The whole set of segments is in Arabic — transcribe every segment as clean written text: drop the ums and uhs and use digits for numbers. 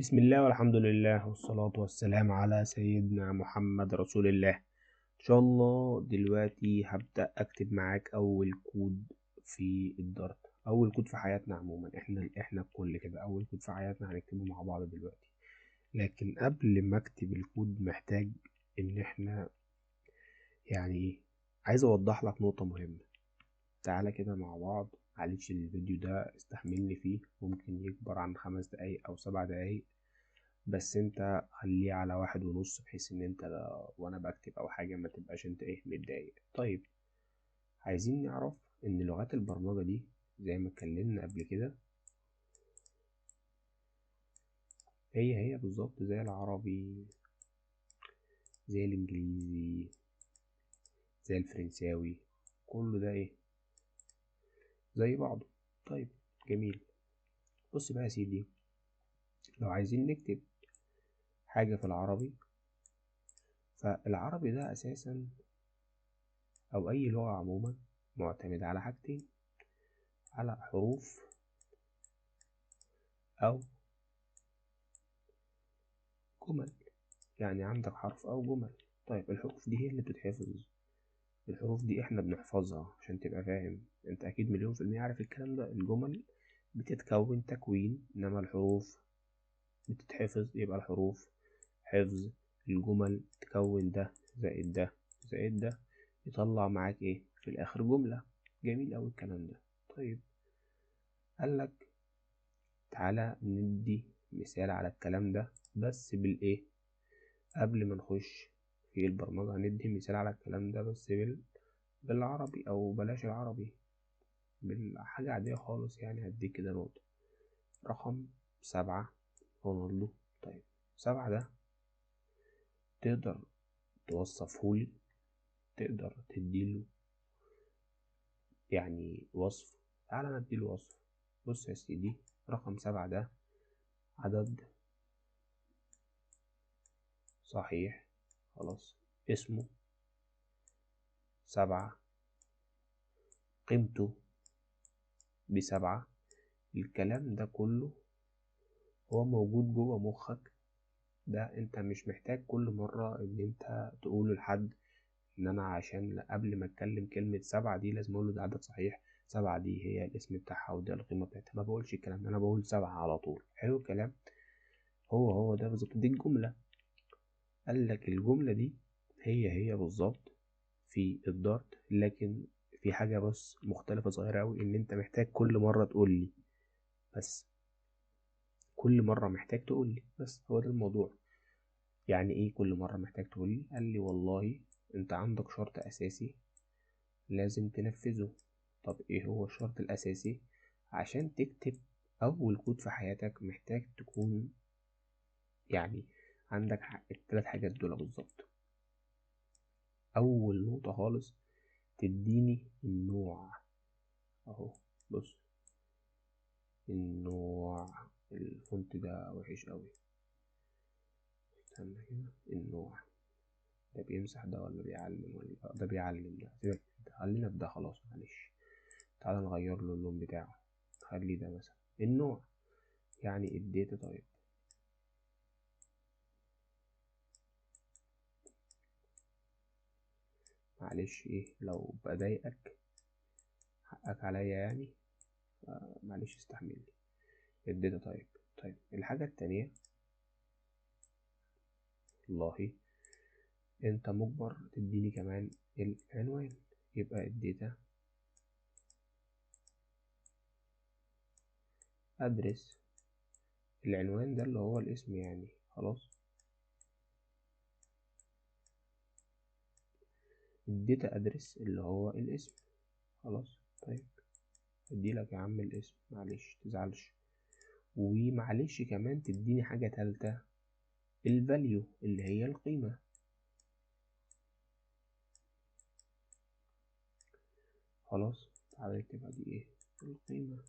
بسم الله والحمد لله والصلاة والسلام على سيدنا محمد رسول الله. إن شاء الله دلوقتي هبدأ أكتب معاك أول كود في الدارت، أول كود في حياتنا عموما. إحنا الكل كده أول كود في حياتنا هنكتبه مع بعض دلوقتي. لكن قبل ما أكتب الكود محتاج إن إحنا عايز أوضح لك نقطة مهمة. تعالى كده مع بعض، معلش الفيديو ده استحملني فيه، ممكن يكبر عن 5 دقايق أو 7 دقايق، بس انت خليه على 1.5 بحيث ان انت وانا بكتب او حاجة ما تبقاش انت متضايق. طيب، عايزين نعرف ان لغات البرمجة دي زي ما اتكلمنا قبل كده هي بالظبط زي العربي، زي الانجليزي، زي الفرنساوي، كله ده زي بعضه. طيب، جميل. بص بقى يا سيدي، لو عايزين نكتب حاجة في العربي، فالعربي ده اساسا او اي لغة عموما معتمد على حاجتين، على حروف او جمل. يعني عندك حرف او جمل. طيب، الحروف دي هي اللي بتتحفظ. الحروف دي احنا بنحفظها عشان تبقى فاهم، انت اكيد مليون في المية عارف الكلام ده. الجمل بتتكون تكوين، انما الحروف بتتحفظ. يبقى الحروف حفظ، الجمل تكون ده زائد ده زائد ده، يطلع معاك في الاخر جملة. جميل اوي الكلام ده. طيب، قالك تعالى ندي مثال على الكلام ده، بس قبل ما نخش في البرمجة هندي مثال على الكلام ده بس بالعربي، أو بلاش العربي، بالحاجة عادية خالص. يعني هديك كده نقطة رقم 7، رونالدو. طيب، 7 ده تقدر توصفهولي؟ تقدر تديله وصف؟ تعالى نديله وصف. بص يا سيدي، رقم 7 ده عدد صحيح، خلاص. اسمه 7، قيمته ب7. الكلام ده كله هو موجود جوه مخك. ده انت مش محتاج كل مرة ان انت تقوله لحد ان انا عشان قبل ما اتكلم كلمة 7 دي لازم اقوله ده عدد صحيح، 7 دي هي الاسم بتاعها وده القيمة بتاعتها. ما بقولش الكلام ده، انا بقول 7 على طول. حلو الكلام. هو ده بالظبط، دي الجملة. قالك الجملة دي هي بالظبط في الدارت، لكن في حاجة بس مختلفة صغيرة أوي، إن أنت محتاج كل مرة تقول لي بس. كل مرة محتاج تقول لي بس، هو ده الموضوع. يعني ايه كل مرة محتاج تقولي؟ قال لي والله انت عندك شرط اساسي لازم تنفذه. طب ايه هو الشرط الاساسي؟ عشان تكتب اول كود في حياتك محتاج تكون يعني عندك الثلاث حاجات دول بالظبط. اول نقطة خالص، تديني النوع. اهو، بص، النوع. الفونت ده وحش قوي، استنى كده. النوع ده بيمسح ده ولا بيعلم؟ ولا ده بيعلم؟ ده سيبك ده، خلينا في ده خلاص، معلش. تعالى نغير له اللون بتاعه، خليه ده مثلا. النوع يعني الداتا تايب. معلش لو بضايقك، حقك عليا يعني، معلش استحملني. الداتا تايب. طيب، الحاجة التانية، والله انت مجبر تديني كمان العنوان. يبقى الداتا ادرس. العنوان ده اللي هو الاسم يعني، خلاص. الداتا ادرس اللي هو الاسم، خلاص. طيب، اديلك يا عم الاسم، معلش تزعلش. ومعلش كمان تديني حاجة تالتة، الفاليو اللي هي القيمة. خلاص، تعالى نكتبها دي القيمة.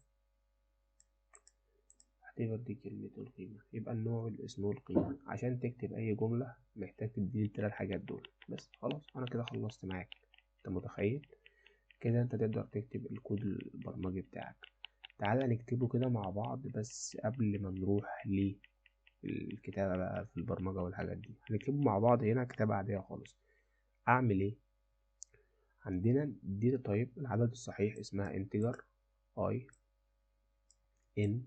اعتبر دي كلمة القيمة. يبقى النوع والاسم والقيمة. عشان تكتب أي جملة محتاج تديني التلات حاجات دول بس. خلاص، أنا كده خلصت معاك. أنت متخيل كده أنت تقدر تكتب الكود البرمجي بتاعك. تعالى نكتبه كده مع بعض، بس قبل ما نروح الكتابة بقى في البرمجة والحاجات دي، هنكتبه مع بعض هنا كتابة عادية خالص. اعمل ايه؟ عندنا الداتا تايب العدد الصحيح اسمها integer i n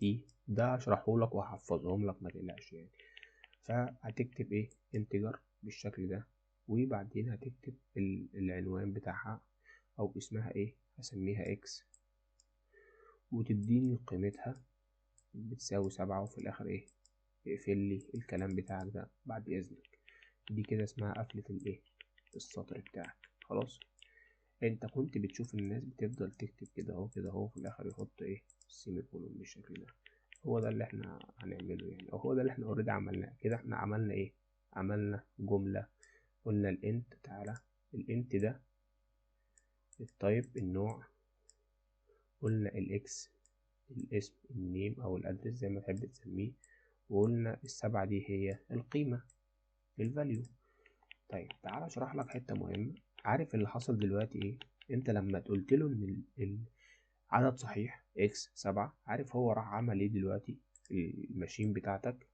t، ده هشرحهولك وهحفظهم لك متقلقش يعني. فهتكتب ايه integer بالشكل ده، وبعدين هتكتب العنوان بتاعها او اسمها ايه، هسميها x، وتديني قيمتها بتساوي 7، وفي الاخر ايه، اقفل لي الكلام بتاعك ده بعد اذنك. دي كده اسمها قفلة الايه، السطر بتاعك. خلاص، انت كنت بتشوف الناس بتفضل تكتب كده اهو كده اهو، في الاخر يحط ايه، السيمي كولون بالشكل ده. هو ده اللي احنا هنعمله يعني، او هو ده اللي احنا اوريدي عملناه كده. احنا عملنا ايه؟ عملنا جملة، قلنا الانت، تعالى الانت ده التايب النوع، قلنا الاكس الاسم النيم او الادرس زي ما تحب تسميه، وقلنا ال7 دي هي القيمة الفاليو. طيب تعالى اشرح لك حتة مهمة. عارف اللي حصل دلوقتي ايه؟ انت لما قلت له ان عدد صحيح x7، عارف هو راح عمل ايه دلوقتي؟ الماشين بتاعتك،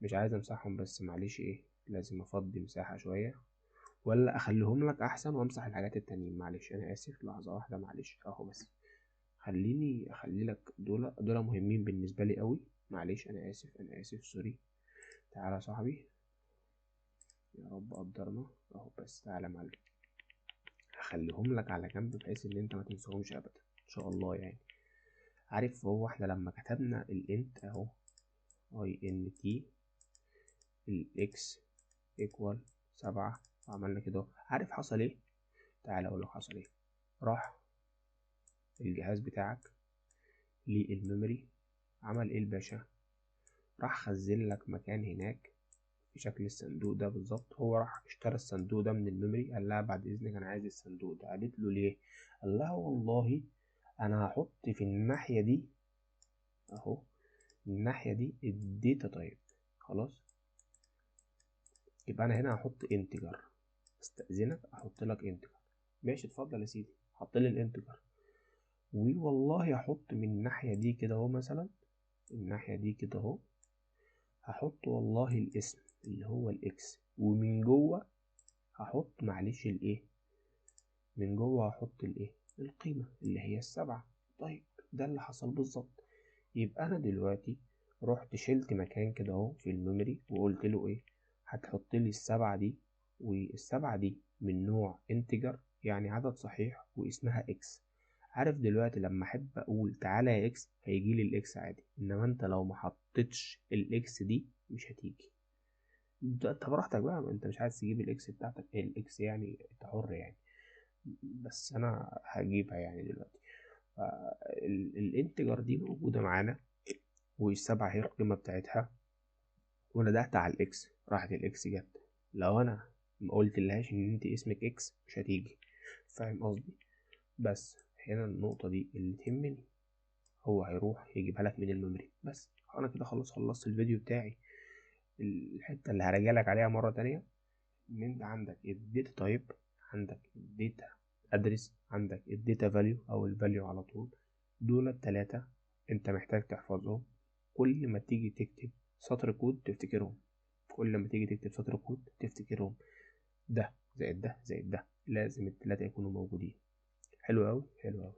مش عايز امسحهم بس معلش ايه، لازم افضي مساحة شوية، ولا اخليهم لك احسن وامسح الحاجات التانيين؟ معلش انا اسف، لحظة واحدة معلش اهو، بس خليني اخلي لك دول مهمين بالنسبة لي قوي. معلش انا اسف سوري. تعالى يا صاحبي، يا رب قدرنا اهو، بس تعالى يا معلم، هخليهم لك على جنب بحيث ان انت ما تنساهمش ابدا ان شاء الله يعني. عارف هو احنا لما كتبنا الانت اهو اي ان تي الاكس ايكوال 7 وعملنا كده، عارف حصل ايه؟ تعالى اقول لك حصل ايه. راح الجهاز بتاعك للميموري، عمل ايه الباشا؟ راح خزن لك مكان هناك في شكل الصندوق ده بالظبط. هو راح اشترى الصندوق ده من الميموري، قال لها بعد اذنك انا عايز الصندوق ده. قالت له ليه؟ قال لها والله انا هحط في الناحية دي اهو، الناحية دي الداتا تايب. خلاص، يبقى انا هنا هحط انتجر، استأذنك احط لك انتجر. ماشي اتفضل يا سيدي، حط لي الانتجر. والله هحط من الناحية دي كده اهو، مثلا الناحية دي كده اهو هحط والله الاسم اللي هو الاكس، ومن جوه هحط معلش الايه، من جوه هحط الايه، القيمة اللي هي ال7. طيب ده اللي حصل بالظبط. يبقى انا دلوقتي رحت شلت مكان كده اهو في الميموري وقلت له ايه، هتحط لي ال7 دي، وال7 دي من نوع انتجر يعني عدد صحيح واسمها اكس. عارف دلوقتي لما احب اقول تعالى يا اكس هيجي لي الاكس عادي، انما انت لو ما حطيتش الاكس دي مش هتيجي. انت براحتك بقى، انت مش عايز تجيب الاكس بتاعتك الاكس يعني انت حر يعني، بس انا هجيبها يعني دلوقتي. الانتجر دي موجودة معانا، وال7 هي القيمة بتاعتها، وندهت على الاكس راحت الاكس جت. لو انا ما قلت لهاش ان انت اسمك اكس مش هتيجي، فاهم قصدي؟ بس هنا النقطة دي اللي تهمني، هو هيروح يجيبها لك من الميموري. بس انا كده خلاص خلصت الفيديو بتاعي. الحتة اللي هراجع لك عليها مرة تانية، ان انت عندك الداتا تايب، عندك الداتا ادرس، عندك الداتا فاليو او الفاليو على طول. دول التلاتة انت محتاج تحفظهم. كل ما تيجي تكتب سطر كود تفتكرهم، كل ما تيجي تكتب سطر كود تفتكرهم، ده زائد ده زائد ده، لازم التلاتة يكونوا موجودين. حلو اوي حلو اوي.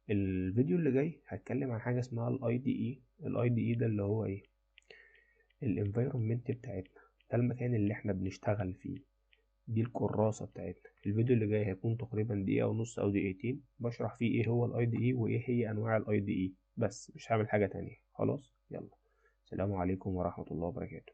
الفيديو اللي جاي هتكلم عن حاجة اسمها الاي دي اي. الاي دي اي ده اللي هو ايه، الانفايرمنت بتاعتنا، ده المكان اللي احنا بنشتغل فيه، دي الكراسة بتاعتنا. الفيديو اللي جاي هيكون تقريبا دقيقة ونص او دقيقتين، بشرح فيه ايه هو الاي دي اي وايه هي انواع الاي دي اي، بس مش هعمل حاجة تانية. خلاص يلا، السلام عليكم ورحمة الله وبركاته.